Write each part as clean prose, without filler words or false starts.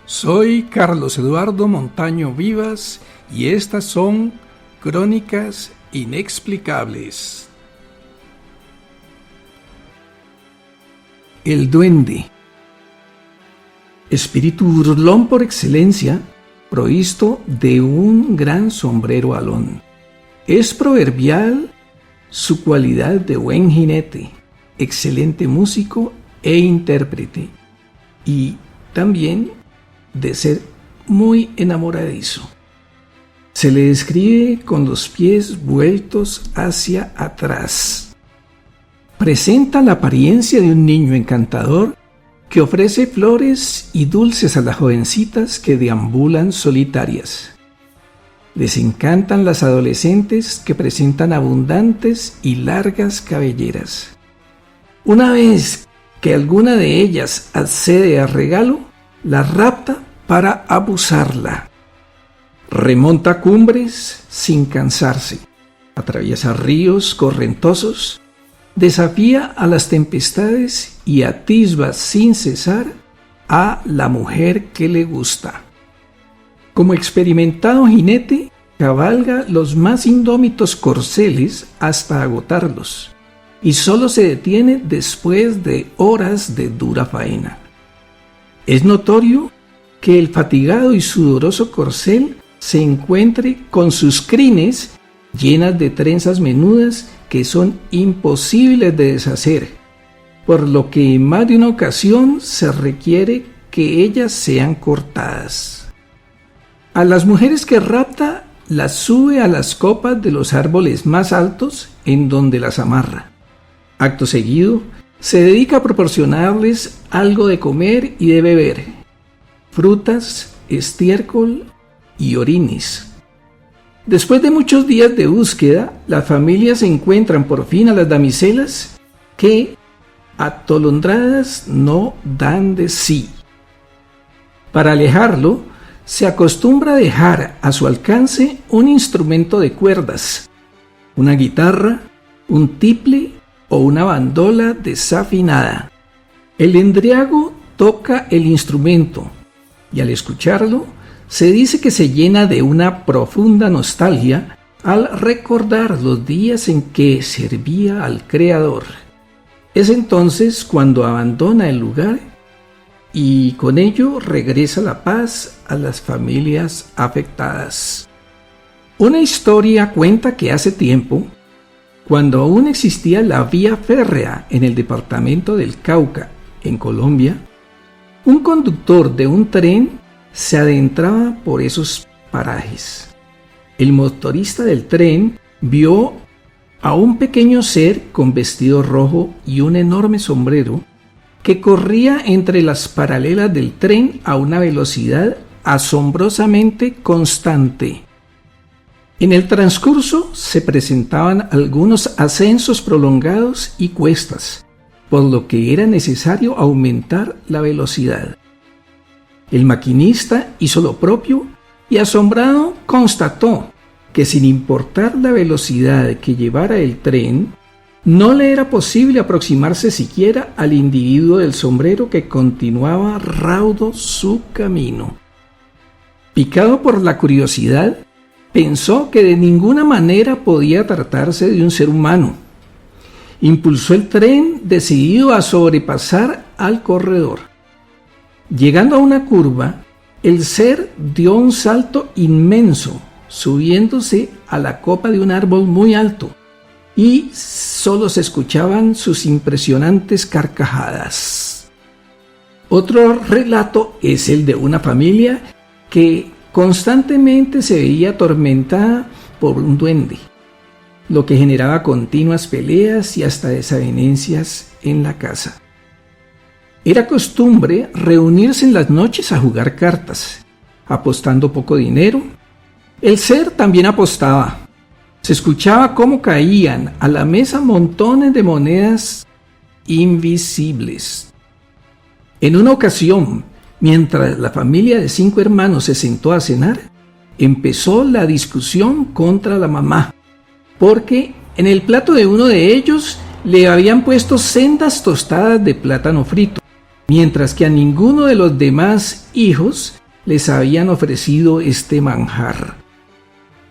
Soy Carlos Eduardo Montaño Vivas y estas son Crónicas Inexplicables. El duende. Espíritu burlón por excelencia, provisto de un gran sombrero alón. Es proverbial su cualidad de buen jinete, excelente músico e intérprete, y también de ser muy enamoradizo. Se le describe con los pies vueltos hacia atrás. Presenta la apariencia de un niño encantador que ofrece flores y dulces a las jovencitas que deambulan solitarias. Les encantan las adolescentes que presentan abundantes y largas cabelleras. Una vez que alguna de ellas accede al regalo, la rapta para abusarla. Remonta cumbres sin cansarse, atraviesa ríos correntosos, desafía a las tempestades y atisba sin cesar a la mujer que le gusta. Como experimentado jinete, cabalga los más indómitos corceles hasta agotarlos, y solo se detiene después de horas de dura faena. Es notorio que el fatigado y sudoroso corcel se encuentre con sus crines llenas de trenzas menudas que son imposibles de deshacer, por lo que en más de una ocasión se requiere que ellas sean cortadas. A las mujeres que rapta las sube a las copas de los árboles más altos en donde las amarra. Acto seguido, se dedica a proporcionarles algo de comer y de beber, frutas, estiércol y orines. Después de muchos días de búsqueda, las familias encuentran por fin a las damiselas que, atolondradas, no dan de sí. Para alejarlo, se acostumbra a dejar a su alcance un instrumento de cuerdas, una guitarra, un tiple o una bandola desafinada. El endriago toca el instrumento y al escucharlo se dice que se llena de una profunda nostalgia al recordar los días en que servía al Creador. Es entonces cuando abandona el lugar y con ello regresa la paz a las familias afectadas. Una historia cuenta que hace tiempo, cuando aún existía la vía férrea en el departamento del Cauca, en Colombia, un conductor de un tren se adentraba por esos parajes. El motorista del tren vio a un pequeño ser con vestido rojo y un enorme sombrero que corría entre las paralelas del tren a una velocidad asombrosamente constante. En el transcurso se presentaban algunos ascensos prolongados y cuestas, por lo que era necesario aumentar la velocidad. El maquinista hizo lo propio y asombrado constató que sin importar la velocidad que llevara el tren, no le era posible aproximarse siquiera al individuo del sombrero que continuaba raudo su camino. Picado por la curiosidad, pensó que de ninguna manera podía tratarse de un ser humano. Impulsó el tren decidido a sobrepasar al corredor. Llegando a una curva, el ser dio un salto inmenso, subiéndose a la copa de un árbol muy alto, y solo se escuchaban sus impresionantes carcajadas. Otro relato es el de una familia que constantemente se veía atormentada por un duende, lo que generaba continuas peleas y hasta desavenencias en la casa. Era costumbre reunirse en las noches a jugar cartas, apostando poco dinero. El ser también apostaba. Se escuchaba cómo caían a la mesa montones de monedas invisibles. En una ocasión, mientras la familia de 5 hermanos se sentó a cenar, empezó la discusión contra la mamá, porque en el plato de uno de ellos le habían puesto sendas tostadas de plátano frito, mientras que a ninguno de los demás hijos les habían ofrecido este manjar.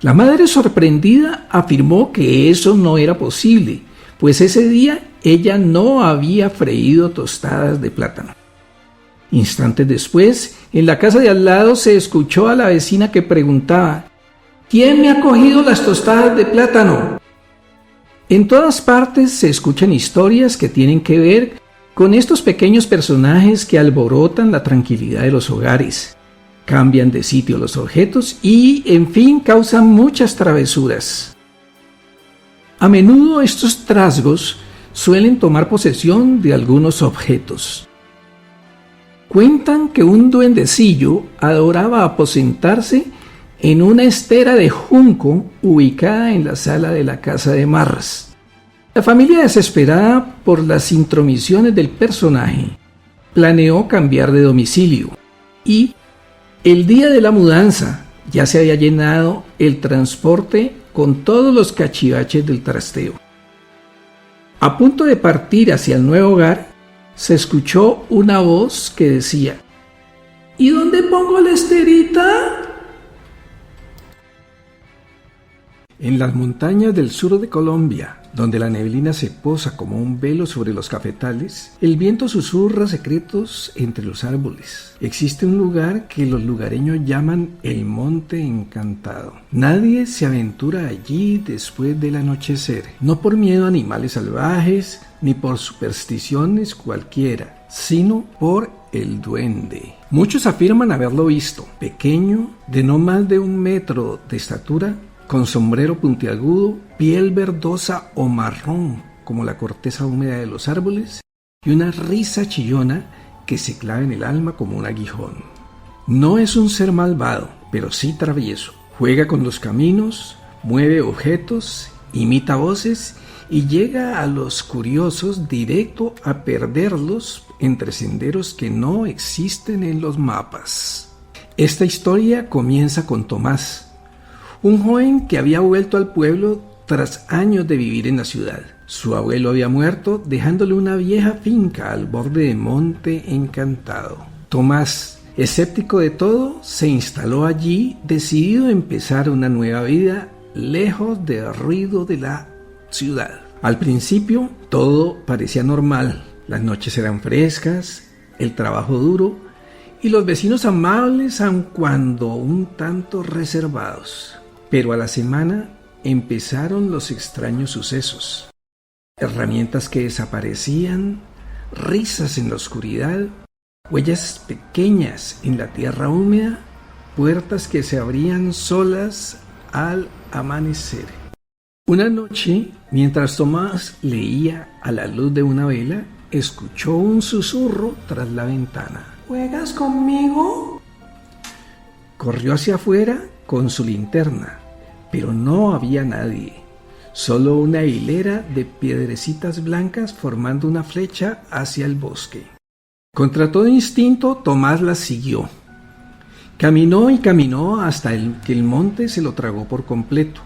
La madre, sorprendida, afirmó que eso no era posible, pues ese día ella no había freído tostadas de plátano. Instantes después, en la casa de al lado se escuchó a la vecina que preguntaba: ¿quién me ha cogido las tostadas de plátano? En todas partes se escuchan historias que tienen que ver con estos pequeños personajes que alborotan la tranquilidad de los hogares, cambian de sitio los objetos y, en fin, causan muchas travesuras. A menudo estos trasgos suelen tomar posesión de algunos objetos. Cuentan que un duendecillo adoraba aposentarse en una estera de junco ubicada en la sala de la casa de Marras. La familia, desesperada por las intromisiones del personaje, planeó cambiar de domicilio y el día de la mudanza ya se había llenado el transporte con todos los cachivaches del trasteo. A punto de partir hacia el nuevo hogar, se escuchó una voz que decía: ¿y dónde pongo la esterita? En las montañas del sur de Colombia, donde la neblina se posa como un velo sobre los cafetales, el viento susurra secretos entre los árboles. Existe un lugar que los lugareños llaman el Monte Encantado. Nadie se aventura allí después del anochecer, no por miedo a animales salvajes, ni por supersticiones cualquiera, sino por el duende. Muchos afirman haberlo visto, pequeño, de no más de 1 metro de estatura, con sombrero puntiagudo, piel verdosa o marrón como la corteza húmeda de los árboles y una risa chillona que se clava en el alma como un aguijón. No es un ser malvado, pero sí travieso. Juega con los caminos, mueve objetos, imita voces y llega a los curiosos directo a perderlos entre senderos que no existen en los mapas. Esta historia comienza con Tomás, un joven que había vuelto al pueblo tras años de vivir en la ciudad. Su abuelo había muerto, dejándole una vieja finca al borde de Monte Encantado. Tomás, escéptico de todo, se instaló allí, decidido a empezar una nueva vida lejos del ruido de la ciudad. Al principio, todo parecía normal. Las noches eran frescas, el trabajo duro y los vecinos amables, aun cuando un tanto reservados. Pero a la semana empezaron los extraños sucesos. Herramientas que desaparecían, risas en la oscuridad, huellas pequeñas en la tierra húmeda, puertas que se abrían solas al amanecer. Una noche, mientras Tomás leía a la luz de una vela, escuchó un susurro tras la ventana. ¿Juegas conmigo? Corrió hacia afuera con su linterna, pero no había nadie, solo una hilera de piedrecitas blancas formando una flecha hacia el bosque. Contra todo instinto, Tomás las siguió. Caminó y caminó hasta que el monte se lo tragó por completo.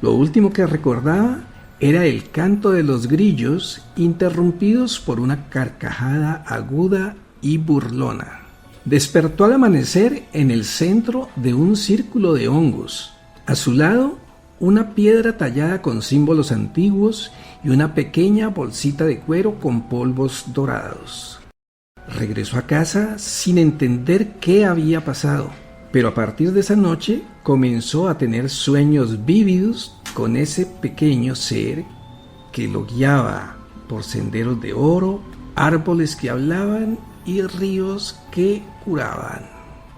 Lo último que recordaba era el canto de los grillos, interrumpidos por una carcajada aguda y burlona. Despertó al amanecer en el centro de un círculo de hongos. A su lado, una piedra tallada con símbolos antiguos y una pequeña bolsita de cuero con polvos dorados. Regresó a casa sin entender qué había pasado, pero a partir de esa noche comenzó a tener sueños vívidos con ese pequeño ser que lo guiaba por senderos de oro, árboles que hablaban y ríos que curaban.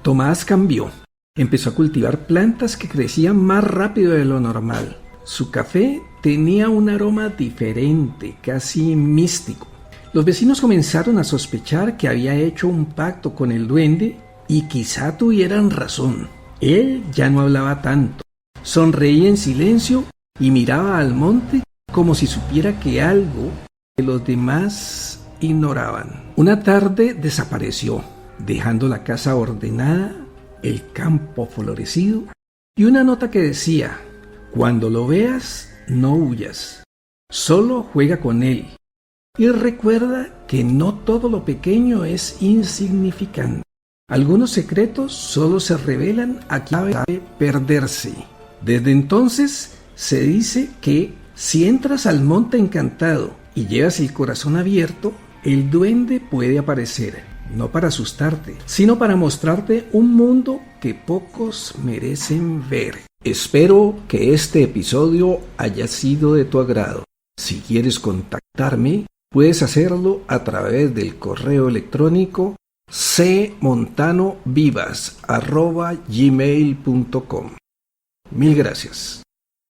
Tomás cambió. Empezó a cultivar plantas que crecían más rápido de lo normal. Su café tenía un aroma diferente, casi místico. Los vecinos comenzaron a sospechar que había hecho un pacto con el duende y quizá tuvieran razón. Él ya no hablaba tanto. Sonreía en silencio y miraba al monte como si supiera que algo que los demás ignoraban. Una tarde desapareció, dejando la casa ordenada, el campo florecido y una nota que decía: cuando lo veas, no huyas, solo juega con él, Y recuerda que no todo lo pequeño es insignificante. Algunos secretos solo se revelan a quien sabe perderse. Desde entonces se dice que si entras al monte encantado y llevas el corazón abierto, el duende puede aparecer, no para asustarte, sino para mostrarte un mundo que pocos merecen ver. Espero que este episodio haya sido de tu agrado. Si quieres contactarme, puedes hacerlo a través del correo electrónico cmontanovivas@gmail.com. Mil gracias.